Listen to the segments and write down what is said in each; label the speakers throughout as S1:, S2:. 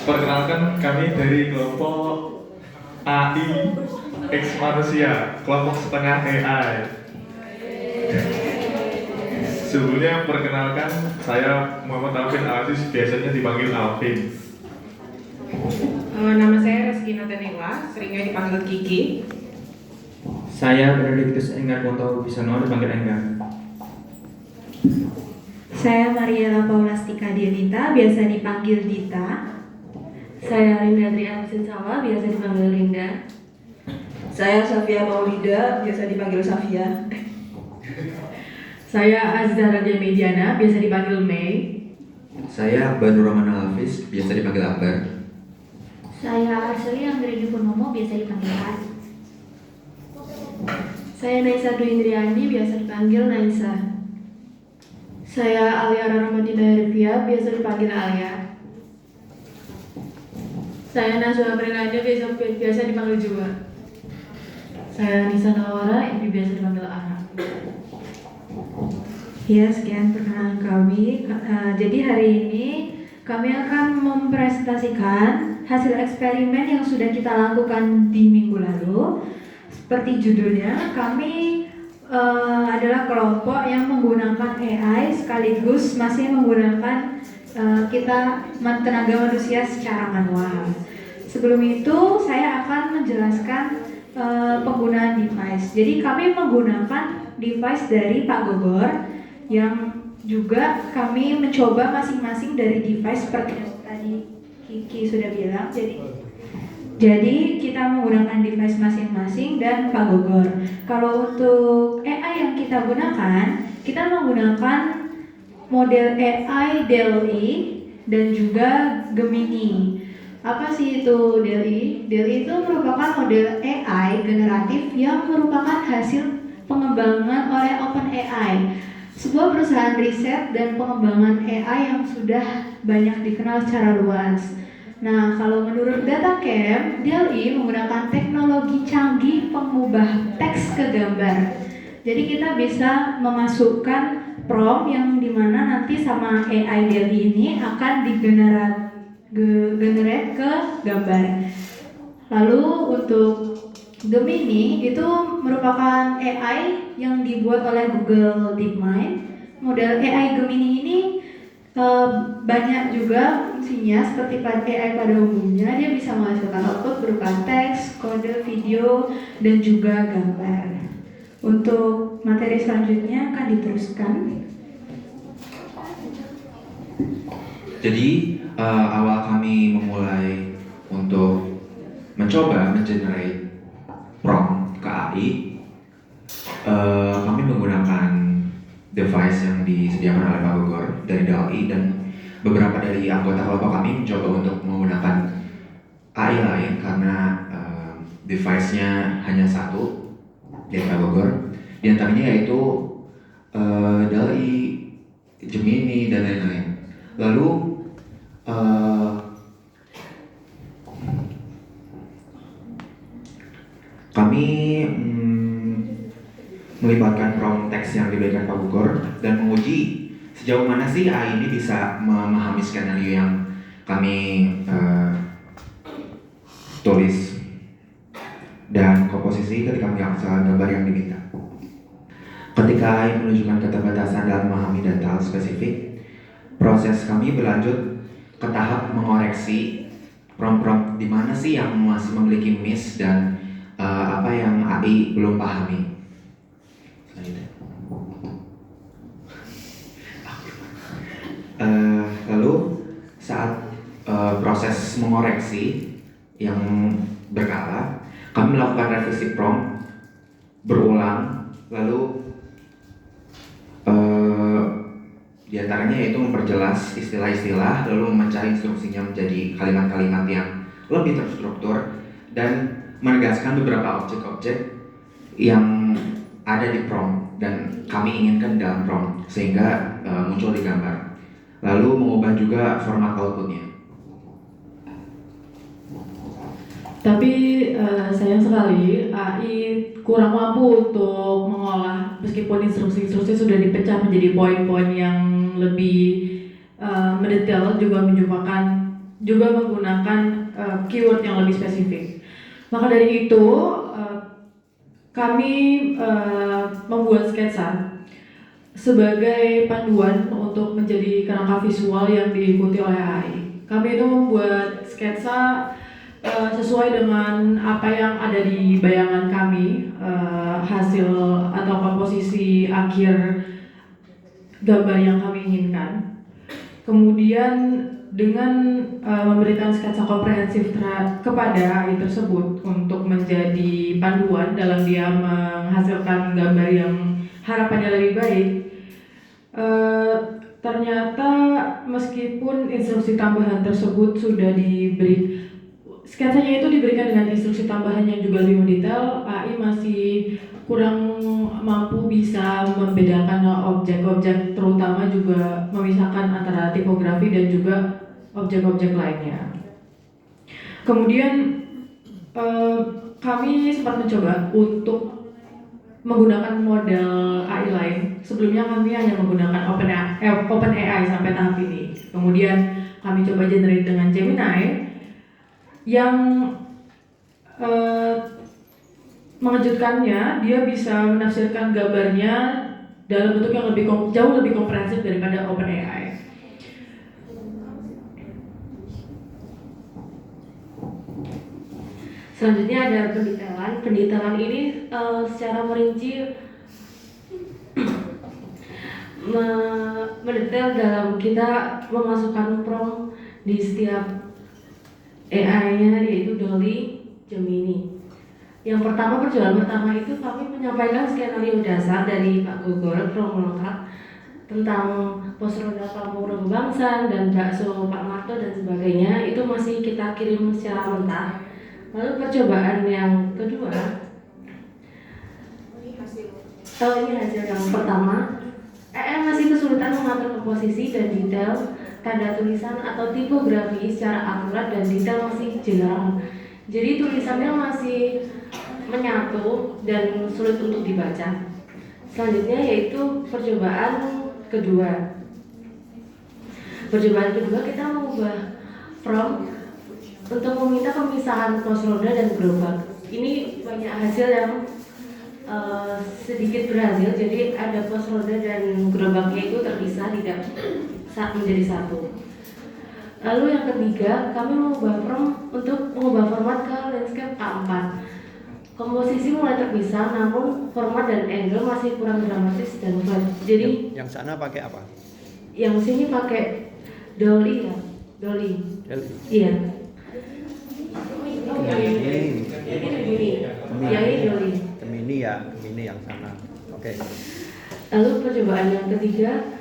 S1: Perkenalkan kami dari kelompok AI X Manusia, kelompok setengah AI. Sebelumnya perkenalkan, saya Muhammad Alvin Aziz, biasanya dipanggil Alvin.
S2: Nama saya Reski Nathaniela, seringnya dipanggil Kiki.
S3: Saya Benedictus Enggar Ponto Wisono, dipanggil Enggar.
S4: Saya Mariela Paulastika Dianita, biasa dipanggil Dita.
S5: Saya Rinda Triana Sinsawa, biasa dipanggil Rinda.
S6: Saya Safia Maulida, biasa dipanggil Safia.
S2: Saya Azza Raja Mediana, biasa dipanggil Mei.
S7: Saya Banu Rahman Hafiz, biasa dipanggil Akbar.
S8: Saya Arseli Anggreni Purnomo, biasa dipanggil An.
S5: Saya Naisa Dwi Indriani, biasa dipanggil Naisa. Saya Alia Rahmatina Rivia, biasa dipanggil Alia. Saya Najwa Prilanda, biasa dipanggil Jua. Saya Nisa Nawara, ini biasa dipanggil Ara.
S4: Ya, sekian perkenalan kami. Jadi hari ini kami akan mempresentasikan hasil eksperimen yang sudah kita lakukan di minggu lalu. Seperti judulnya, kami adalah kelompok yang menggunakan AI sekaligus masih menggunakan kita tenaga manusia secara manual. Sebelum itu, saya akan menjelaskan penggunaan device. Jadi kami menggunakan device dari Pak Gogor yang juga kami mencoba masing-masing dari device seperti yang tadi Kiki sudah bilang. Jadi kita menggunakan device masing-masing dan Pak Gogor. Kalau untuk AI yang kita gunakan, kita menggunakan model AI DALL-E dan juga Gemini. Apa sih itu DALL-E? DALL-E itu merupakan model AI generatif yang merupakan hasil pengembangan oleh OpenAI, sebuah perusahaan riset dan pengembangan AI yang sudah banyak dikenal secara luas. Nah, kalau menurut DataCamp, DALL-E menggunakan teknologi canggih pengubah teks ke gambar. Jadi kita bisa memasukkan prompt yang dimana nanti sama AI DALL-E ini akan generate ke gambar. Lalu untuk Gemini itu merupakan AI yang dibuat oleh Google DeepMind. Model AI Gemini ini banyak juga fungsinya seperti AI pada umumnya. Dia bisa menghasilkan output berupa teks, kode, video, dan juga gambar. Untuk materi selanjutnya akan diteruskan.
S7: Jadi awal kami memulai untuk mencoba mengenerate prompt ke AI, kami menggunakan device yang disediakan oleh Pak Gogor dari DALL-E, dan beberapa dari anggota kelompok kami mencoba untuk menggunakan AI lain karena device-nya hanya satu dari Pak Gogor. Di antaranya yaitu DALL-E, Gemini, dan lain-lain. Lalu kami melibatkan prompt teks yang diberikan Pak Gogor dan menguji sejauh mana sih AI ini bisa memahami skenario yang kami tulis dan komposisi ketika menghasilkan gambar yang diminta. Ketika AI menunjukkan keterbatasan dalam memahami data spesifik, proses kami berlanjut ke tahap mengoreksi prompt-prompt di mana sih yang masih memiliki miss dan apa yang AI belum pahami. Lalu saat proses mengoreksi yang berkala, kami melakukan revisi prompt berulang, lalu di antaranya yaitu memperjelas istilah-istilah, lalu mencari instruksinya menjadi kalimat-kalimat yang lebih terstruktur dan menegaskan beberapa objek-objek yang ada di prompt dan kami inginkan dalam prompt sehingga muncul di gambar. Lalu mengubah juga format outputnya.
S5: Tapi sayang sekali AI kurang mampu untuk mengolah, meskipun instruksi-instruksi sudah dipecah menjadi poin-poin yang lebih mendetail, juga menyumbangkan
S2: juga menggunakan keyword yang lebih spesifik. Maka dari itu kami membuat sketsa sebagai panduan untuk menjadi kerangka visual yang diikuti oleh AI. Kami itu membuat sketsa sesuai dengan apa yang ada di bayangan kami, hasil atau komposisi akhir gambar yang kami inginkan. Kemudian dengan memberikan sketsa komprehensif kepada AI tersebut untuk menjadi panduan dalam dia menghasilkan gambar yang harapannya lebih baik, ternyata meskipun instruksi tambahan tersebut sudah diberi, sketsanya itu diberikan dengan instruksi tambahan yang juga lebih mendetail, AI masih kurang mampu bisa membedakan objek-objek, terutama juga memisahkan antara tipografi dan juga objek-objek lainnya. Kemudian kami sempat mencoba untuk menggunakan model AI lain. Sebelumnya kami hanya menggunakan OpenAI sampai tahap ini. Kemudian kami coba generate dengan Gemini yang mengejutkannya, dia bisa menafsirkan gambarnya dalam bentuk yang jauh lebih komprehensif daripada OpenAI.
S5: Selanjutnya ada pendetailan. Pendetailan ini secara merinci mendetail dalam kita memasukkan prompt di setiap AI-nya, yaitu DALL-E, Gemini. Yang pertama, perjuangan pertama itu kami menyampaikan skenario dasar dari Pak Gogol, prompt lengkap tentang pos roda Kampung Rembangsan dan bakso Pak Marto dan sebagainya. Itu masih kita kirim secara mentah. Lalu percobaan yang kedua, ini hasil yang pertama. masih kesulitan mengatur komposisi dan detail tanda tulisan atau tipografi secara akurat dan detail masih jarang. Jadi tulisannya masih menyatu dan sulit untuk dibaca. Selanjutnya yaitu percobaan kedua. Percobaan kedua kita mengubah prompt untuk meminta pemisahan pos roda dan gerobak. Ini banyak hasil yang sedikit berhasil, jadi ada pos roda dan gerobaknya itu terpisah, tidak menjadi satu. Lalu yang ketiga, kami mengubah prompt untuk mengubah format ke landscape A4. Komposisi mulai terpisah, namun format dan angle masih kurang dramatis dan flat. Jadi
S9: yang sana pakai apa?
S5: Yang sini pakai dolly ya, dolly. Iya. Yang ini dolly.
S9: Gemini yang sana. Oke.
S5: Lalu percobaan yang ketiga,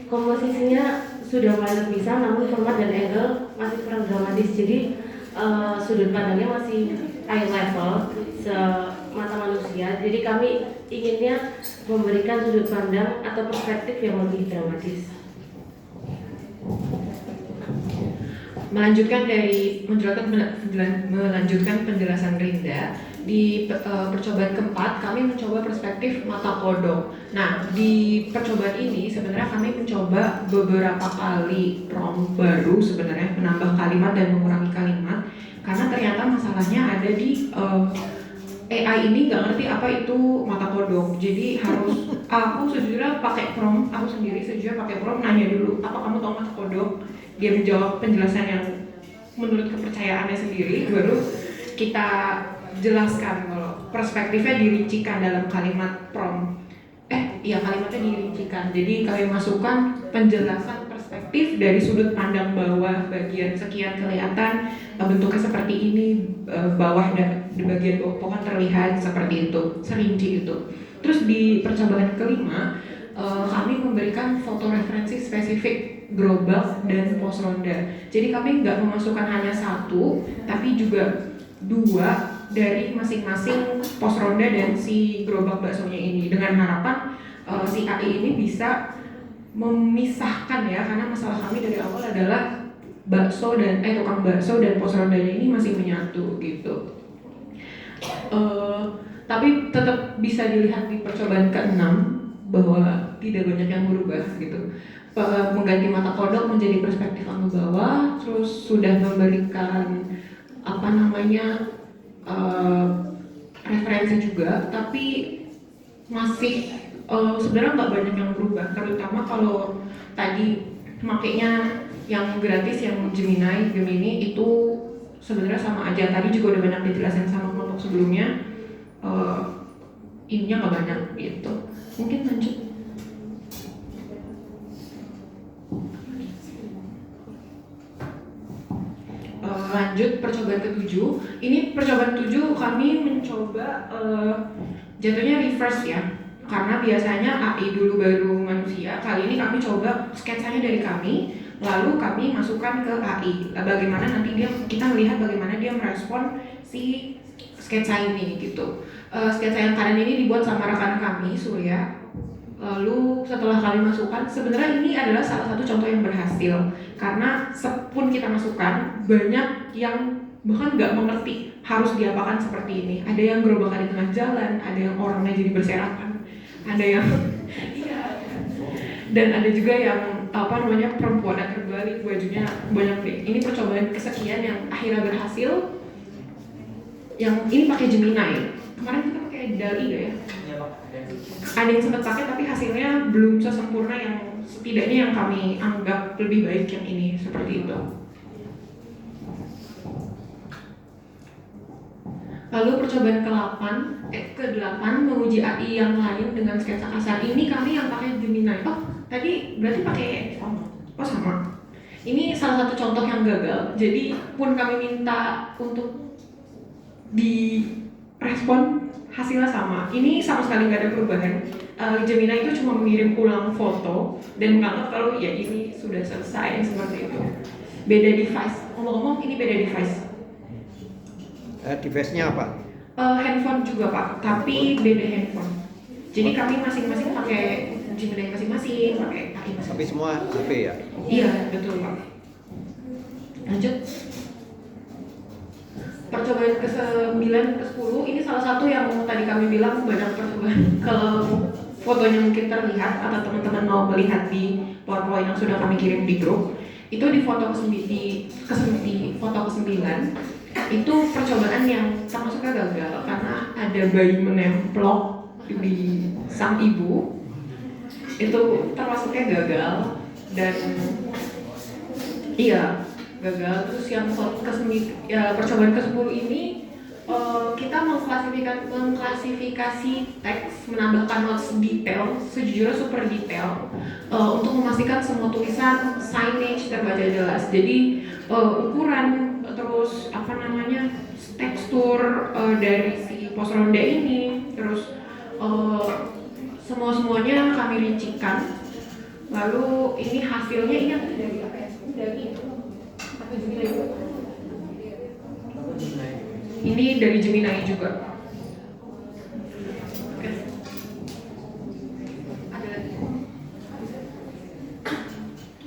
S5: komposisinya sudah mulai terpisah, namun format dan angle masih kurang dramatis. Jadi sudut pandangnya masih eye level semata manusia. Jadi kami inginnya memberikan sudut pandang atau perspektif yang lebih dramatis.
S2: Melanjutkan penjelasan Rinda, di percobaan keempat kami mencoba perspektif mata kodok. Nah, di percobaan ini sebenarnya kami mencoba beberapa kali prompt baru, sebenarnya menambah kalimat dan mengurangi kalimat, karena ternyata masalahnya ada di AI ini nggak ngerti apa itu mata kodok. Jadi harus aku sejujurnya pakai prompt, aku sendiri sejujurnya pakai prompt nanya dulu, apa kamu tahu mata kodok? Dia menjawab penjelasan yang menurut kepercayaannya sendiri, baru kita jelaskan kalau perspektifnya dirincikan dalam kalimat prompt. Kalimatnya dirincikan. Jadi kami masukkan penjelasan perspektif dari sudut pandang bawah, bagian sekian kelihatan bentuknya seperti ini, bawah dan di bagian bawah pohon terlihat seperti itu, serinci itu. Terus di percobaan kelima kami memberikan foto referensi spesifik gerobak dan pos ronda. Jadi kami nggak memasukkan hanya satu, tapi juga dua dari masing-masing pos ronda dan si gerobak baksonya ini, dengan harapan si AI ini bisa memisahkan ya, karena masalah kami dari awal adalah bakso dan tukang bakso dan pos rondanya ini masih menyatu gitu. Tapi tetap bisa dilihat di percobaan ke-6 bahwa tidak banyak yang berubah gitu. Mengganti mata kodok menjadi perspektif anggun bawah, terus sudah memberikan apa namanya referensi juga, tapi masih sebenarnya nggak banyak yang berubah, terutama kalau tadi makanya yang gratis yang Gemini itu sebenarnya sama aja. Tadi juga udah banyak dijelasin sama kelompok sebelumnya, ininya nggak banyak gitu. Mungkin lanjut. Lanjut percobaan ke-7. Ini percobaan 7 kami mencoba jatuhnya reverse ya. Karena biasanya AI dulu baru manusia, kali ini kami coba sketsanya dari kami, lalu kami masukkan ke AI. Bagaimana nanti kita melihat bagaimana dia merespon si sketsa ini gitu. Sketsa yang kanan ini dibuat sama rekan kami, Surya. Lalu setelah kami masukkan, sebenarnya ini adalah salah satu contoh yang berhasil. Karena sepun kita masukkan, banyak yang bahkan nggak mengerti harus diapakan seperti ini. Ada yang gerobakan di tengah jalan, ada yang orangnya jadi berserakan, ada yang iya, dan ada juga yang perempuan yang terbalik bajunya banyak deh. Ini percobaan kesekian yang akhirnya berhasil. Yang ini pakai Gemini. Kemarin kita pakai DALL-E gak ya? Ada yang sempat pakai tapi hasilnya belum sesempurna yang setidaknya yang kami anggap lebih baik yang ini, seperti itu. Lalu percobaan ke-8 menguji AI yang lain dengan sketsa kasar. Ini kami yang pakai Gemini. Oh, tadi berarti pakai sama. Ini salah satu contoh yang gagal. Jadi pun kami minta untuk direspon, hasilnya sama. Ini sama sekali nggak ada perubahan. Gemini itu cuma mengirim ulang foto dan menganggap kalau ya ini sudah selesai seperti itu. Beda device. Ngomong-ngomong ini beda device.
S9: Device-nya apa?
S2: Handphone juga Pak, tapi beda handphone. Jadi kami masing-masing pakai Gemini masing-masing, pakai AI masing-masing.
S9: Tapi semua HP ya?
S2: Iya, betul Pak. Lanjut. Percobaan ke-9, ke-10 ini salah satu yang tadi kami bilang banyak percobaan. Kalau fotonya mungkin terlihat atau teman-teman mau melihat di PowerPoint yang sudah kami kirim di grup, itu di foto foto ke-9 itu percobaan yang termasuknya gagal karena ada bayi menemplok di sang ibu. Itu termasuknya gagal dan iya gagal. Terus yang percobaan ke-10 ini kita mengklasifikasi teks, menambahkan notes detail, sejujurnya super detail untuk memastikan semua tulisan signage terbaca jelas. Jadi ukuran, terus tekstur dari si pos ronda ini, terus semuanya kami rincikan. Lalu ini hasilnya ini dari apa ya? Dari ini dari Gemini juga.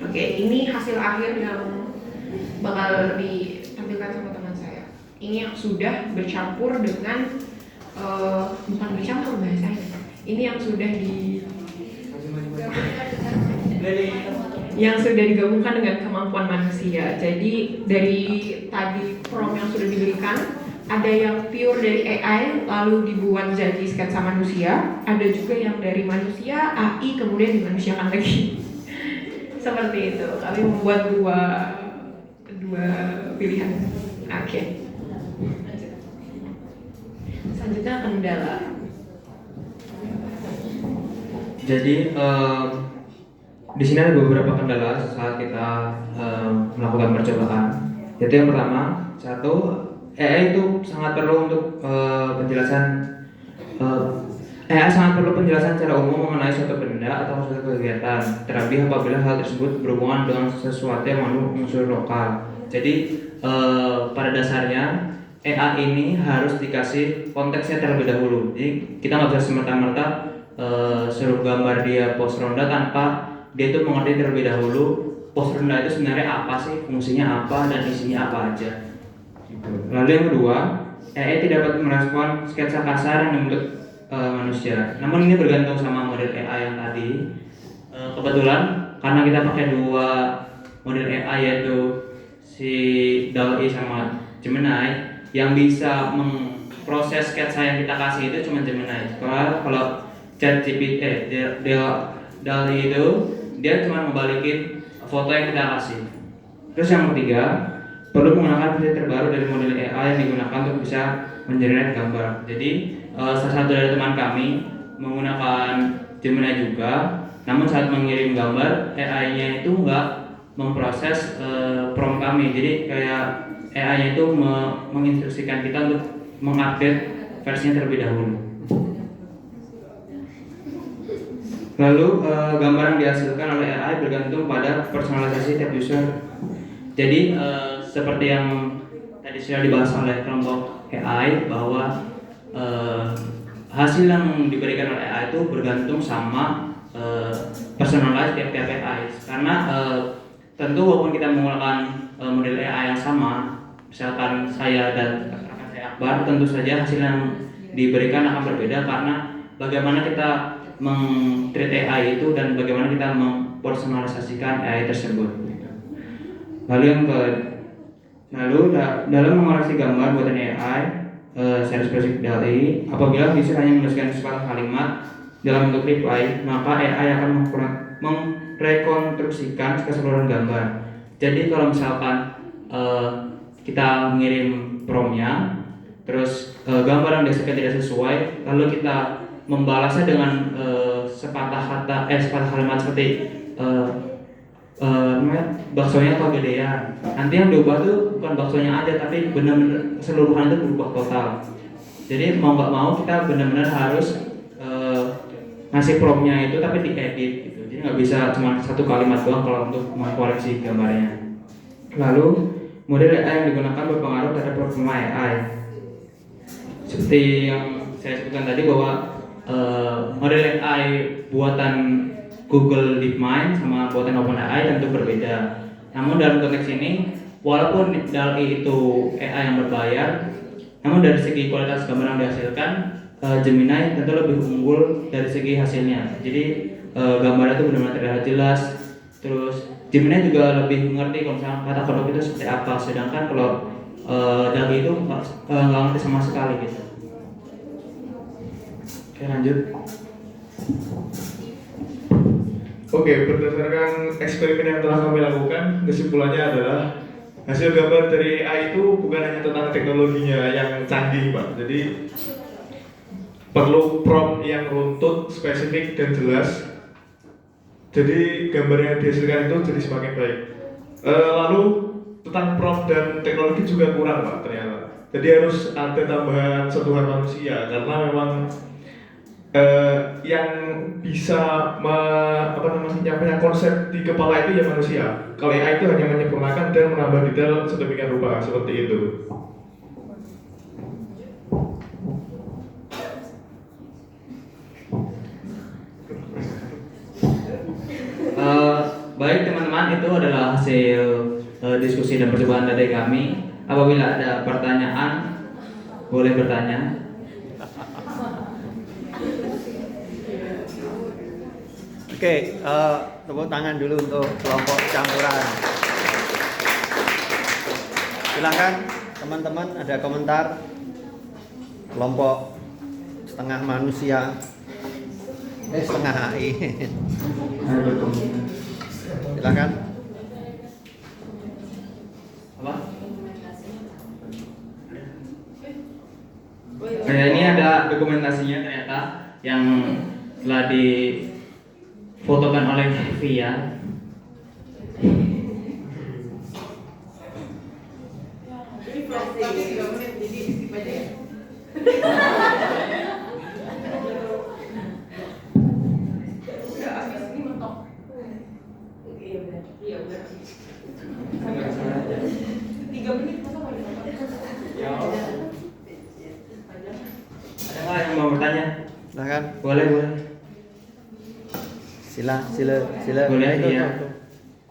S2: Oke, ini hasil akhir yang bakal ditampilkan sama teman saya. Ini yang sudah bercampur dengan bukan bercampur bahasanya. Ini yang sudah digabungkan dengan kemampuan manusia. Jadi dari tadi prompt yang sudah diberikan, ada yang pure dari AI lalu dibuat jadi sketsa manusia, ada juga yang dari manusia AI kemudian dimanusiakan lagi. Seperti itu. Kami membuat dua pilihan. Oke. Selanjutnya kendala.
S3: Jadi di sini ada beberapa kendala saat kita melakukan percobaan. Jadi yang pertama, AI itu sangat perlu untuk AI sangat perlu penjelasan secara umum mengenai suatu benda atau suatu kegiatan, terlebih apabila hal tersebut berhubungan dengan sesuatu yang mengandung unsur lokal. Jadi pada dasarnya AI ini harus dikasih konteksnya terlebih dahulu. Jadi kita nggak bisa semerta-merta suruh gambar dia pos ronda tanpa dia itu mengerti terlebih dahulu pos ronda itu sebenarnya apa sih, fungsinya apa, dan isinya apa aja. Lalu yang kedua, AI tidak dapat merespon sketsa kasar yang dibentuk manusia. Namun ini bergantung sama model AI yang tadi. Kebetulan karena kita pakai dua model AI yaitu si DALL-E sama Gemini, yang bisa memproses sketsa yang kita kasih itu cuma Gemini. Kalau ChatGPT, DALL-E itu dia cuma membalikin foto yang kita kasih. Terus yang ketiga, perlu menggunakan fitur terbaru dari model AI yang digunakan untuk bisa mengenerate gambar. Jadi salah satu dari teman kami menggunakan Gemini juga, namun saat mengirim gambar AI-nya itu nggak memproses prompt kami. Jadi kayak AI-nya itu menginstruksikan kita untuk mengupdate versinya terlebih dahulu. Lalu gambar yang dihasilkan oleh AI bergantung pada personalisasi tiap user. Jadi seperti yang tadi sudah dibahas oleh kelompok AI bahwa hasil yang diberikan oleh AI itu bergantung sama personalisasi tiap-tiap AI. Karena tentu walaupun kita menggunakan model AI yang sama, misalkan saya dan rekan saya Akbar, tentu saja hasil yang diberikan akan berbeda karena bagaimana kita meng-treat AI itu dan bagaimana kita mempersonalisasikan AI tersebut. Dalam mengoreksi gambar buatan AI series basic DALL-E, apabila user hanya menuliskan sepatah kalimat dalam bentuk reply, maka AI akan merekonstruksikan keseluruhan gambar. Jadi kalau misalkan kita mengirim prompt-nya, terus gambar yang dihasilkan tidak sesuai, lalu kita membalasnya dengan sepatah kalimat seperti baksonya kegedean. Nanti yang diubah tuh bukan baksonya aja, tapi benar-benar keseluruhan itu berubah total. Jadi mau nggak mau kita benar-benar harus ngasih promptnya itu tapi diedit gitu. Jadi nggak bisa cuma satu kalimat doang kalau untuk mengkoreksi gambarnya. Lalu model AI yang digunakan berpengaruh terhadap performa AI. Seperti yang saya sebutkan tadi bahwa model AI buatan Google DeepMind sama buatan OpenAI tentu berbeda. Namun dalam konteks ini, walaupun DALL-E itu AI yang berbayar, namun dari segi kualitas gambar yang dihasilkan, Gemini tentu lebih unggul dari segi hasilnya. Jadi gambarnya itu benar-benar terlihat jelas. Terus Gemini juga lebih mengerti kalau misalnya kata kodok itu seperti apa. Sedangkan kalau DALL-E itu nggak ngerti sama sekali gitu. Oke, lanjut.
S1: Oke, berdasarkan eksperimen yang telah kami lakukan, kesimpulannya adalah hasil gambar dari AI itu bukan hanya tentang teknologinya yang canggih, Pak. Jadi perlu prompt yang runtut, spesifik dan jelas. Jadi gambar yang dihasilkan itu jadi semakin baik. Lalu tentang prompt dan teknologi juga kurang, Pak, ternyata. Jadi harus ada tambahan sentuhan manusia karena memang yang bisa menyampaikan konsep di kepala itu ya manusia. Kalau AI itu hanya menyempurnakan dan menambah detail sedemikian rupa seperti itu.
S3: Baik teman-teman, itu adalah hasil diskusi dan percobaan dari kami. Apabila ada pertanyaan, boleh bertanya.
S9: Oke, tepuk tangan dulu untuk kelompok campuran. Silakan teman-teman, ada komentar kelompok setengah manusia, setengah AI. Silakan.
S3: Apa? Nah, ini ada dokumentasinya ternyata yang telah difotokan oleh Via. Ada nggak yang mau bertanya?
S9: Silakan.
S3: Boleh.
S9: Sila.
S3: Boleh, iya.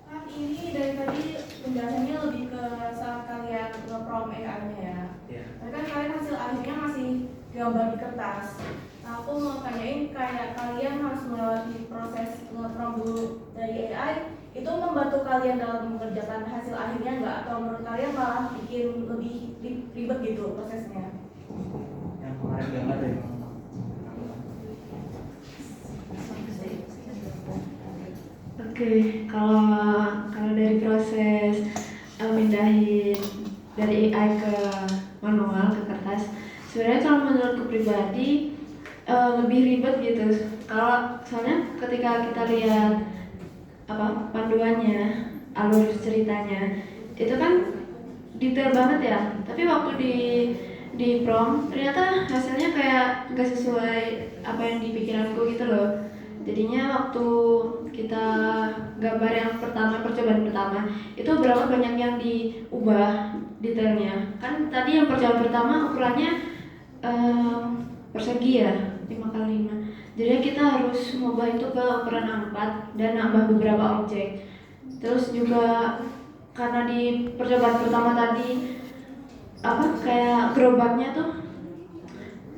S10: Kan ini dari tadi penjelasannya lebih ke saat kalian nge-prompt AI-nya ya.
S3: Iya.
S10: Tapi kan kalian hasil akhirnya masih gambar di kertas. Nah Nah, aku mau tanyain kayak kalian harus melewati proses nge-prompt dulu dari AI, itu membantu kalian dalam mengerjakan hasil akhirnya nggak? Atau menurut kalian malah bikin lebih ribet gitu prosesnya?
S3: Yang kemarin nggak ada ya.
S4: Oke, kalau dari proses mindahin dari AI ke manual ke kertas, sebenarnya kalau menurutku pribadi lebih ribet gitu. Kalau soalnya ketika kita lihat panduannya, alur ceritanya, itu kan detail banget ya. Tapi waktu di prompt ternyata hasilnya kayak nggak sesuai apa yang di pikiranku gitu loh. Jadinya waktu kita gambar yang percobaan pertama itu berapa banyak yang diubah detailnya. Kan tadi yang percobaan pertama ukurannya persegi ya, 5x5. Jadi kita harus mengubah itu ke ukuran A4 dan nambah beberapa objek. Terus juga karena di percobaan pertama tadi kayak gerobaknya tuh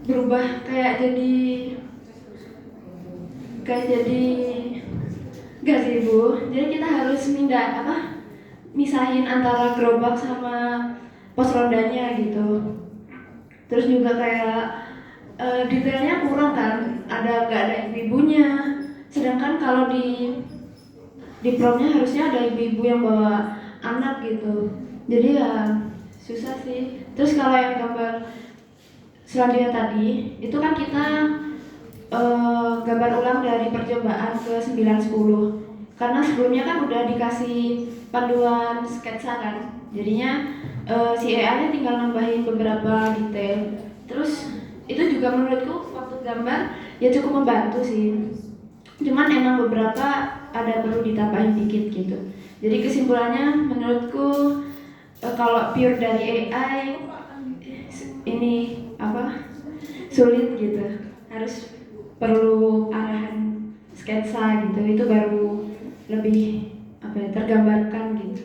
S4: berubah kayak jadi gazebo. Jadi kita harus misahin antara gerobak sama pos rondanya gitu. Terus juga kayak detailnya kurang kan, nggak ada ibu-ibunya. Sedangkan kalau di promnya harusnya ada ibu-ibu yang bawa anak gitu. Jadi ya susah sih. Terus kalau yang gambar selanjutnya tadi itu kan kita gambar ulang dari percobaan ke 9-10 karena sebelumnya kan udah dikasih panduan sketsa kan, jadinya si AI-nya tinggal nambahin beberapa detail. Terus itu juga menurutku waktu gambar ya cukup membantu sih, cuman emang beberapa ada perlu ditambahin dikit gitu. Jadi kesimpulannya menurutku kalau pure dari AI ini sulit gitu, harus perlu arahan sketsa gitu, itu baru lebih tergambarkan gitu.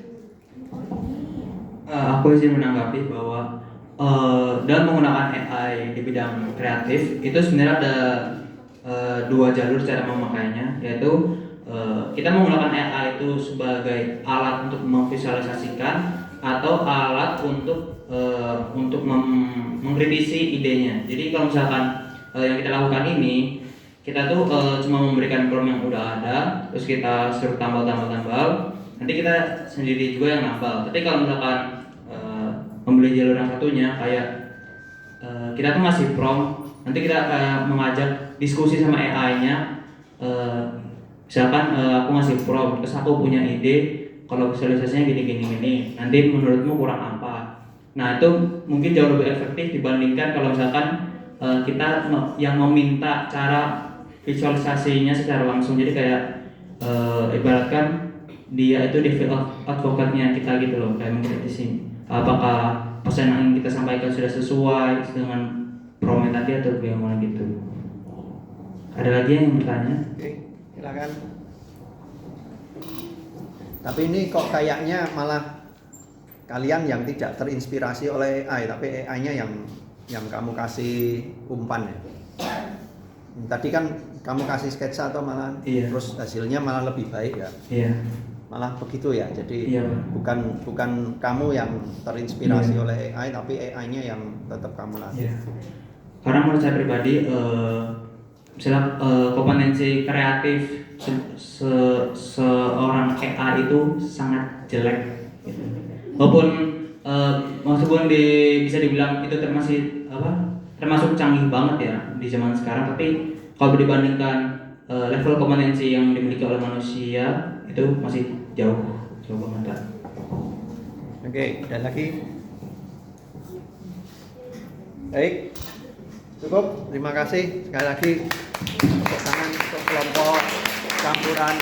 S3: Aku izin menanggapi bahwa dalam menggunakan AI di bidang kreatif itu sebenarnya ada dua jalur cara memakainya, yaitu kita menggunakan AI itu sebagai alat untuk memvisualisasikan atau alat untuk mengkritisi idenya. Jadi kalau misalkan yang kita lakukan ini, kita tuh cuma memberikan prompt yang udah ada, terus kita suruh tambal, nanti kita sendiri juga yang nambal. Tapi kalau misalkan memilih jalur yang satunya, kayak kita tuh ngasih prompt, nanti kita mengajak diskusi sama AI-nya. Misalkan aku ngasih prompt, terus aku punya ide, kalau visualisasinya gini, nanti menurutmu kurang apa? Nah itu mungkin jauh lebih efektif dibandingkan kalau misalkan kita yang meminta cara visualisasinya secara langsung. Jadi kayak ibaratkan dia itu devil advocate-nya kita gitu loh, kayak mengkritisi apakah pesan yang kita sampaikan sudah sesuai dengan prompt tadi atau bagaimana gitu. Ada lagi yang bertanya?
S9: Oke, silakan. Tapi ini kok kayaknya malah kalian yang tidak terinspirasi oleh AI, tapi AI-nya yang kamu kasih umpan ya. Tadi kan kamu kasih sketsa atau malah terus hasilnya malah lebih baik ya.
S3: Iya.
S9: Malah begitu ya. Jadi bukan kamu yang terinspirasi oleh AI, tapi AI-nya yang tetap kamu latih.
S3: Karena menurut saya pribadi misalnya kompetensi kreatif seorang AI itu sangat jelek gitu. Walaupun bisa dibilang itu termasuk canggih banget ya di zaman sekarang, tapi kalau dibandingkan level kompetensi yang dimiliki oleh manusia itu masih jauh banget.
S9: Oke, ada lagi? Baik, cukup. Terima kasih sekali lagi tepuk tangan untuk kelompok campuran